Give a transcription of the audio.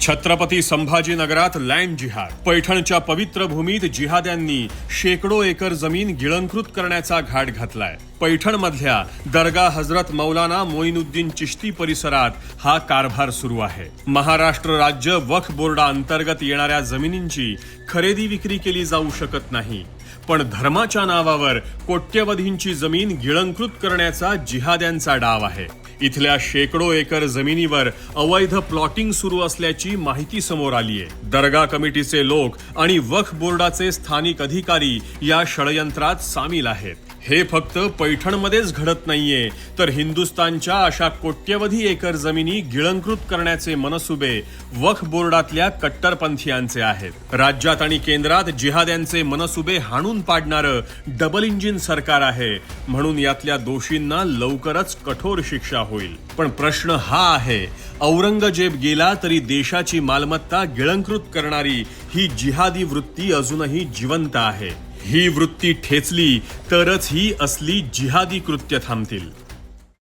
Chhatrapati संभाजीनगरात land जिहाद. पैठणच्या पवित्र भूमीत जिहाद्यांनी शेकडो एकर जमीन गिळंकृत करण्याचा घाट घातलाय. पैठणमधल्या दर्गा हजरत मौलाना मोईनुद्दीन चिश्ती परिसरात हा कारभार सुरू आहे. महाराष्ट्र राज्य वक्फ बोर्डा अंतर्गत येणाऱ्या जमिनींची खरेदी विक्री केली जाऊ शकत नाही, पण धर्माच्या नावावर कोट्यवधींची जमीन गिळंकृत करण्याचा जिहाद्यांचा डाव आहे. इथल्या शेकडो एकर जमिनीवर अवैध प्लॉटिंग सुरू असल्याची माहिती समोर आली आहे. दर्गा कमिटीचे लोक आणि वक्फ बोर्डाचे स्थानिक अधिकारी या षडयंत्रात सामील आहेत. हे फक्त पैठणमध्येच घडत नाहीये, तर हिंदुस्थानच्या अशा कोट्यवधी एकर जमिनी गिळंकृत करण्याचे मनसुबे वक्फ बोर्डातल्या कट्टरपंथीयांचे आहेत. राज्यात आणि केंद्रात जिहाद्यांचे मनसुबे हाणून पाडणारं डबल इंजिन सरकार आहे, म्हणून यातल्या दोषींना लवकरच कठोर शिक्षा होईल. पण प्रश्न हा आहे, औरंगजेब गेला तरी देशाची मालमत्ता गिळंकृत करणारी ही जिहादी वृत्ती अजूनही जिवंत आहे. ही वृत्ती ठेचली तरच ही असली जिहादी कृत्य थांबतील.